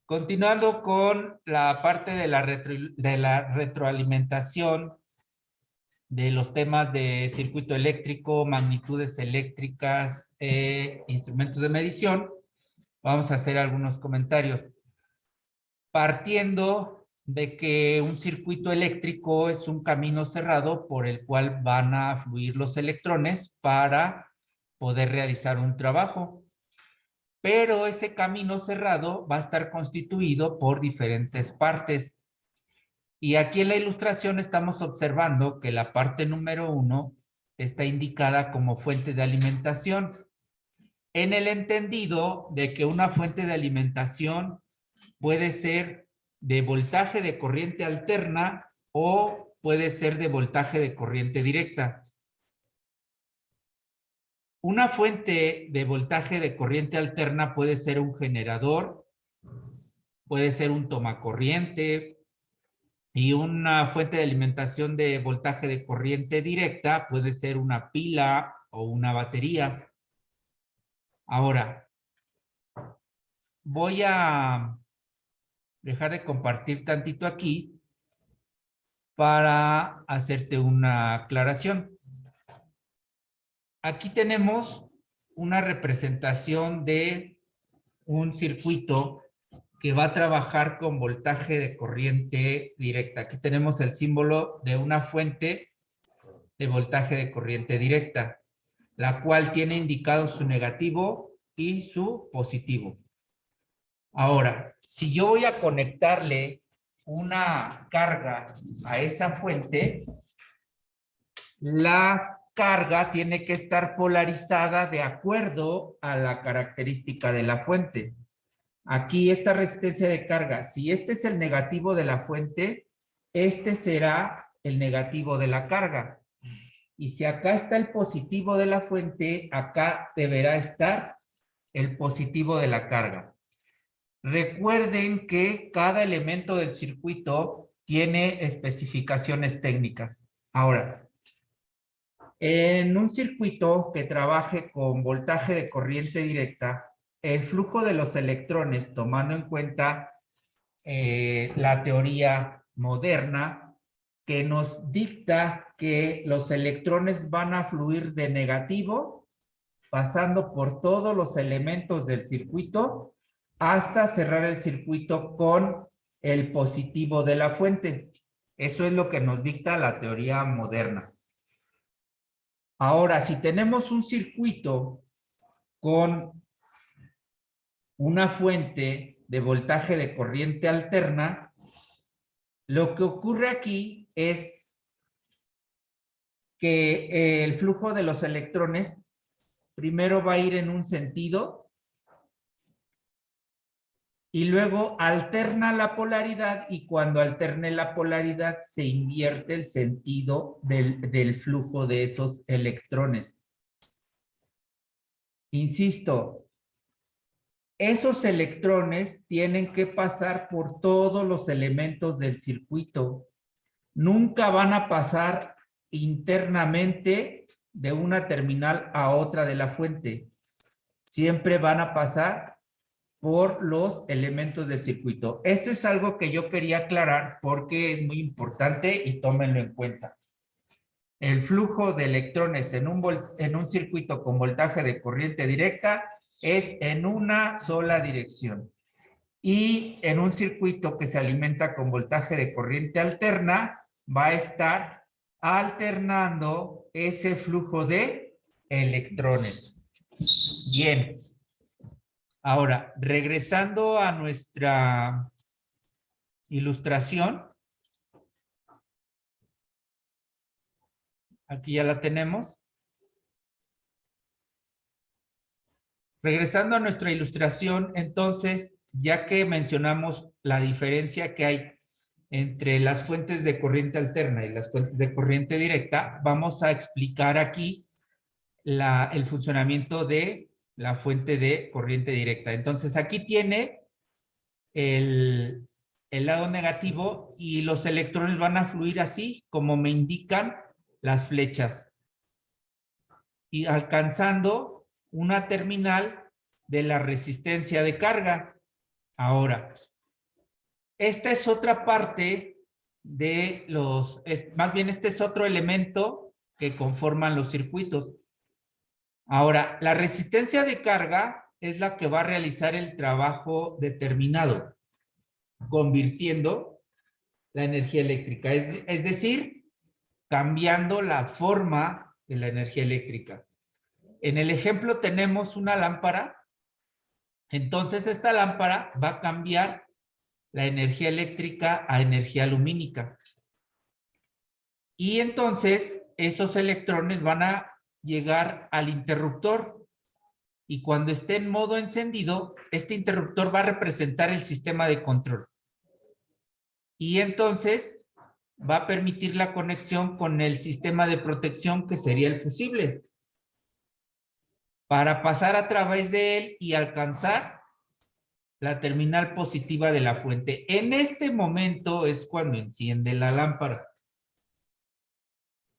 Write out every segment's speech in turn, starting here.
Continuando con la parte de la retroalimentación de los temas de circuito eléctrico, magnitudes eléctricas, instrumentos de medición, vamos a hacer algunos comentarios. Partiendo de que un circuito eléctrico es un camino cerrado por el cual van a fluir los electrones para poder realizar un trabajo. Pero ese camino cerrado va a estar constituido por diferentes partes. Y aquí en la ilustración estamos observando que la parte número 1 está indicada como fuente de alimentación, en el entendido de que una fuente de alimentación puede ser de voltaje de corriente alterna o puede ser de voltaje de corriente directa. Una fuente de voltaje de corriente alterna puede ser un generador, puede ser un tomacorriente, y una fuente de alimentación de voltaje de corriente directa puede ser una pila o una batería. Ahora, voy a dejar de compartir tantito aquí para hacerte una aclaración. Aquí tenemos una representación de un circuito que va a trabajar con voltaje de corriente directa. Aquí tenemos el símbolo de una fuente de voltaje de corriente directa, la cual tiene indicado su negativo y su positivo. Ahora, si yo voy a conectarle una carga a esa fuente, la carga tiene que estar polarizada de acuerdo a la característica de la fuente. Aquí esta resistencia de carga, si este es el negativo de la fuente, este será el negativo de la carga. Y si acá está el positivo de la fuente, acá deberá estar el positivo de la carga. Recuerden que cada elemento del circuito tiene especificaciones técnicas. Ahora, en un circuito que trabaje con voltaje de corriente directa, el flujo de los electrones, tomando en cuenta la teoría moderna, que nos dicta que los electrones van a fluir de negativo, pasando por todos los elementos del circuito, hasta cerrar el circuito con el positivo de la fuente. Eso es lo que nos dicta la teoría moderna. Ahora, si tenemos un circuito con una fuente de voltaje de corriente alterna, lo que ocurre aquí es que el flujo de los electrones primero va a ir en un sentido y luego alterna la polaridad, y cuando alterne la polaridad se invierte el sentido del flujo de esos electrones. Insisto, esos electrones tienen que pasar por todos los elementos del circuito. Nunca van a pasar internamente de una terminal a otra de la fuente. Siempre van a pasar por los elementos del circuito. Eso es algo que yo quería aclarar porque es muy importante y tómenlo en cuenta. El flujo de electrones en un circuito con voltaje de corriente directa es en una sola dirección. Y en un circuito que se alimenta con voltaje de corriente alterna, va a estar alternando ese flujo de electrones. Bien. Ahora, regresando a nuestra ilustración. Aquí ya la tenemos. Regresando a nuestra ilustración, entonces, ya que mencionamos la diferencia que hay entre las fuentes de corriente alterna y las fuentes de corriente directa, vamos a explicar aquí el funcionamiento de la fuente de corriente directa. Entonces, aquí tiene el lado negativo y los electrones van a fluir así como me indican las flechas, y alcanzando una terminal de la resistencia de carga. Ahora, Esta es otra parte de los, más bien este es otro elemento que conforman los circuitos. Ahora, la resistencia de carga es la que va a realizar el trabajo determinado, convirtiendo la energía eléctrica, es decir, cambiando la forma de la energía eléctrica. En el ejemplo tenemos una lámpara, entonces esta lámpara va a cambiar la energía eléctrica a energía lumínica. Y entonces esos electrones van a llegar al interruptor. Y cuando esté en modo encendido, este interruptor va a representar el sistema de control. Y entonces va a permitir la conexión con el sistema de protección que sería el fusible, para pasar a través de él y alcanzar la terminal positiva de la fuente. En este momento es cuando enciende la lámpara.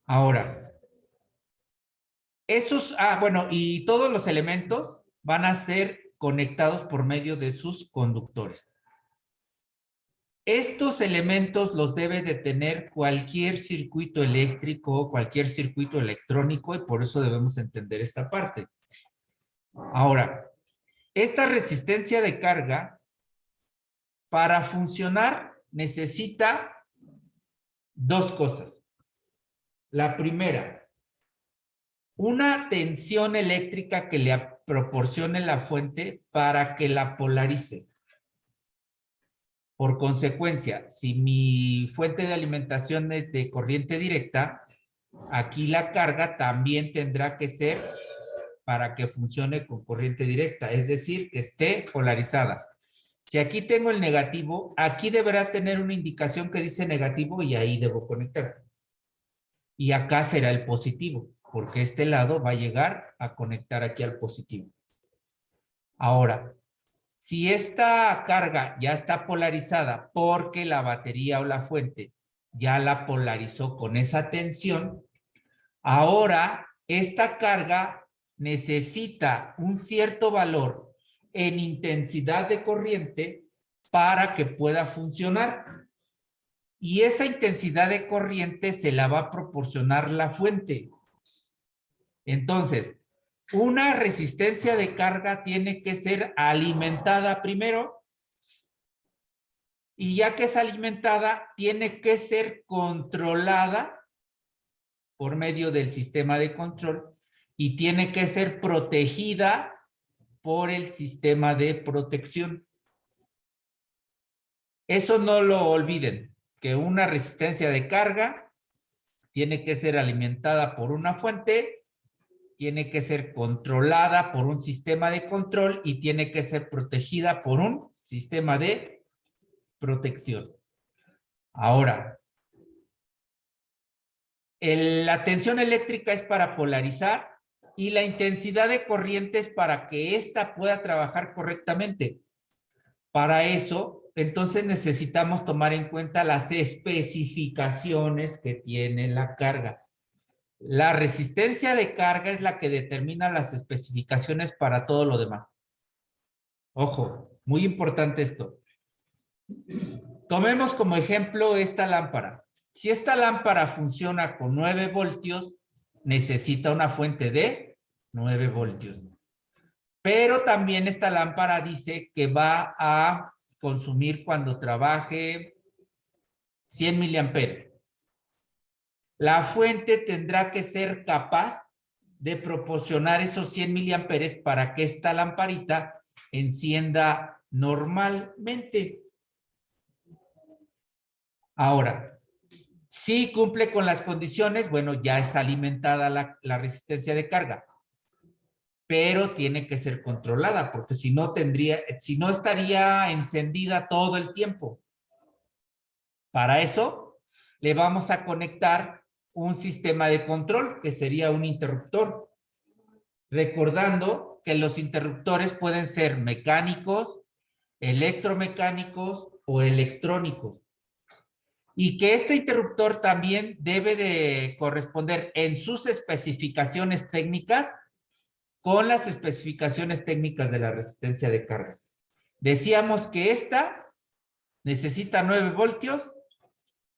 Ahora, bueno, y todos los elementos van a ser conectados por medio de sus conductores. Estos elementos los debe de tener cualquier circuito eléctrico, cualquier circuito electrónico, y por eso debemos entender esta parte. Ahora, esta resistencia de carga, para funcionar, necesita dos cosas. La primera, una tensión eléctrica que le proporcione la fuente para que la polarice. Por consecuencia, si mi fuente de alimentación es de corriente directa, aquí la carga también tendrá que ser para que funcione con corriente directa, es decir, que esté polarizada. Si aquí tengo el negativo, aquí deberá tener una indicación que dice negativo y ahí debo conectar. Y acá será el positivo, porque este lado va a llegar a conectar aquí al positivo. Ahora, si esta carga ya está polarizada porque la batería o la fuente ya la polarizó con esa tensión, ahora esta carga necesita un cierto valor en intensidad de corriente para que pueda funcionar. Y esa intensidad de corriente se la va a proporcionar la fuente. Entonces, una resistencia de carga tiene que ser alimentada primero, y ya que es alimentada, tiene que ser controlada por medio del sistema de control y tiene que ser protegida por el sistema de protección. Eso no lo olviden, que una resistencia de carga tiene que ser alimentada por una fuente, tiene que ser controlada por un sistema de control y tiene que ser protegida por un sistema de protección. Ahora, la tensión eléctrica es para polarizar y la intensidad de corriente es para que ésta pueda trabajar correctamente. Para eso, entonces necesitamos tomar en cuenta las especificaciones que tiene la carga. La resistencia de carga es la que determina las especificaciones para todo lo demás. Ojo, muy importante esto. Tomemos como ejemplo esta lámpara. Si esta lámpara funciona con 9 voltios, necesita una fuente de 9 voltios. Pero también esta lámpara dice que va a consumir cuando trabaje 100 miliamperes. La fuente tendrá que ser capaz de proporcionar esos 100 miliamperes para que esta lamparita encienda normalmente. Ahora, si cumple con las condiciones, bueno, ya es alimentada la resistencia de carga, pero tiene que ser controlada, porque si no estaría encendida todo el tiempo. Para eso, le vamos a conectar un sistema de control, que sería un interruptor. Recordando que los interruptores pueden ser mecánicos, electromecánicos o electrónicos. Y que este interruptor también debe de corresponder en sus especificaciones técnicas con las especificaciones técnicas de la resistencia de carga. Decíamos que esta necesita 9 voltios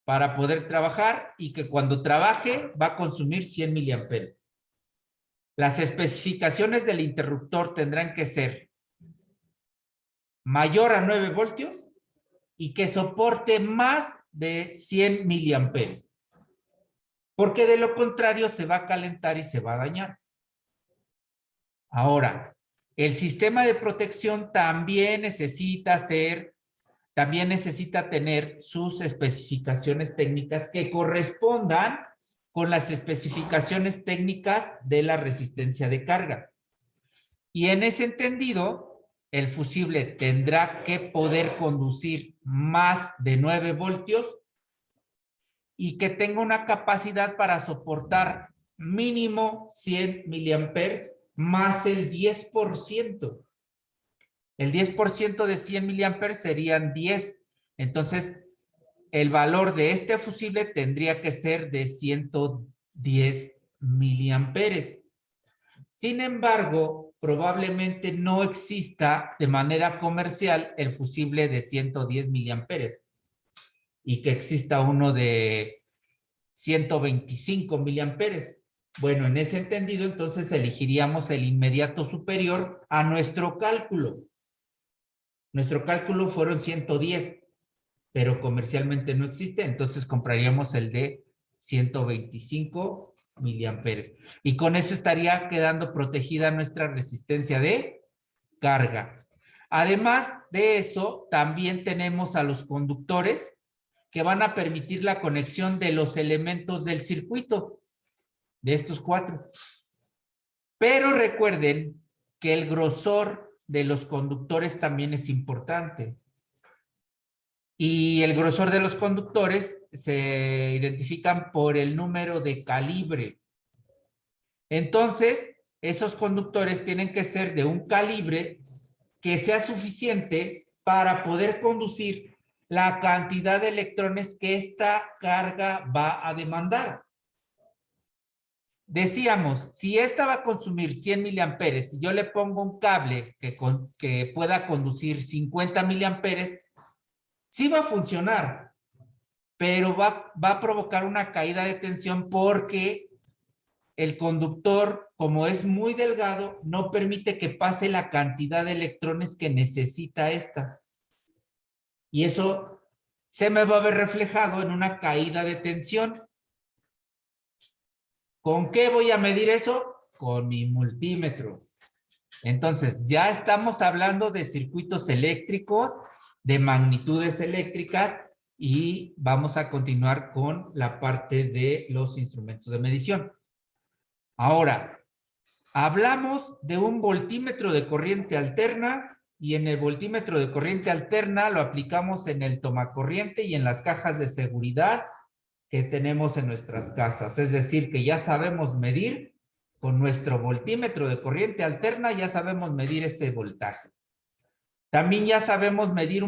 para poder trabajar y que cuando trabaje va a consumir 100 miliamperes. Las especificaciones del interruptor tendrán que ser mayor a 9 voltios y que soporte más de 100 miliamperes. Porque de lo contrario se va a calentar y se va a dañar. Ahora, el sistema de protección también necesita tener sus especificaciones técnicas que correspondan con las especificaciones técnicas de la resistencia de carga. Y en ese entendido, el fusible tendrá que poder conducir más de 9 voltios y que tenga una capacidad para soportar mínimo 100 miliamperes más el 10%. El 10% de 100 miliamperes serían 10. Entonces, el valor de este fusible tendría que ser de 110 miliamperes. Sin embargo, probablemente no exista de manera comercial el fusible de 110 miliamperes y que exista uno de 125 miliamperes. Bueno, en ese entendido, entonces elegiríamos el inmediato superior a nuestro cálculo. Nuestro cálculo fueron 110, pero comercialmente no existe, entonces compraríamos el de 125 miliamperes. Y con eso estaría quedando protegida nuestra resistencia de carga. Además de eso, también tenemos a los conductores que van a permitir la conexión de los elementos del circuito, de estos 4. Pero recuerden que el grosor de los conductores también es importante. Y el grosor de los conductores se identifican por el número de calibre. Entonces, esos conductores tienen que ser de un calibre que sea suficiente para poder conducir la cantidad de electrones que esta carga va a demandar. Decíamos, si esta va a consumir 100 miliamperes y yo le pongo un cable que pueda conducir 50 miliamperes, sí va a funcionar, pero va a provocar una caída de tensión porque el conductor, como es muy delgado, no permite que pase la cantidad de electrones que necesita esta. Y eso se me va a ver reflejado en una caída de tensión. ¿Con qué voy a medir eso? Con mi multímetro. Entonces, ya estamos hablando de circuitos eléctricos, de magnitudes eléctricas, y vamos a continuar con la parte de los instrumentos de medición. Ahora, hablamos de un voltímetro de corriente alterna, y en el voltímetro de corriente alterna lo aplicamos en el tomacorriente y en las cajas de seguridad que tenemos en nuestras casas. Es decir, que ya sabemos medir con nuestro voltímetro de corriente alterna, ya sabemos medir ese voltaje. También ya sabemos medir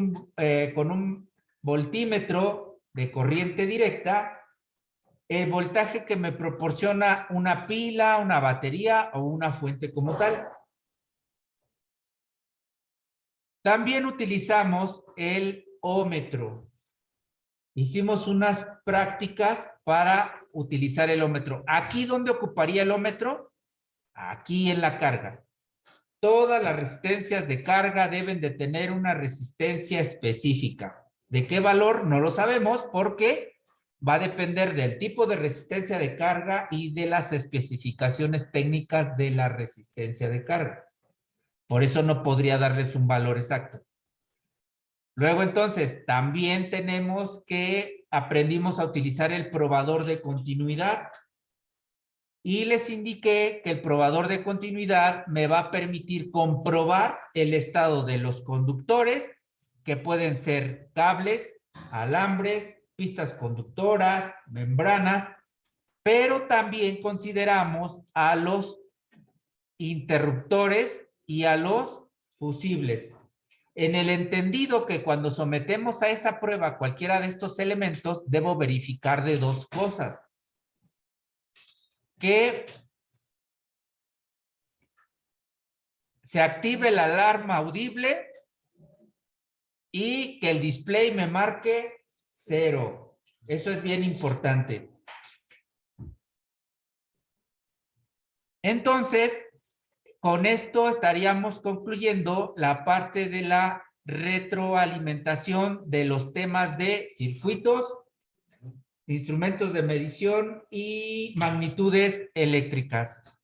con un voltímetro de corriente directa el voltaje que me proporciona una pila, una batería o una fuente como tal. También utilizamos el ómetro. Hicimos unas prácticas para utilizar el ómetro. ¿Aquí dónde ocuparía el ómetro? Aquí en la carga. Todas las resistencias de carga deben de tener una resistencia específica. ¿De qué valor? No lo sabemos porque va a depender del tipo de resistencia de carga y de las especificaciones técnicas de la resistencia de carga. Por eso no podría darles un valor exacto. Luego entonces, también tenemos que aprendimos a utilizar el probador de continuidad. Y les indiqué que el probador de continuidad me va a permitir comprobar el estado de los conductores, que pueden ser cables, alambres, pistas conductoras, membranas, pero también consideramos a los interruptores y a los fusibles. En el entendido que cuando sometemos a esa prueba cualquiera de estos elementos, debo verificar de 2 cosas. Que se active la alarma audible y que el display me marque 0. Eso es bien importante. Entonces, con esto estaríamos concluyendo la parte de la retroalimentación de los temas de circuitos, instrumentos de medición y magnitudes eléctricas.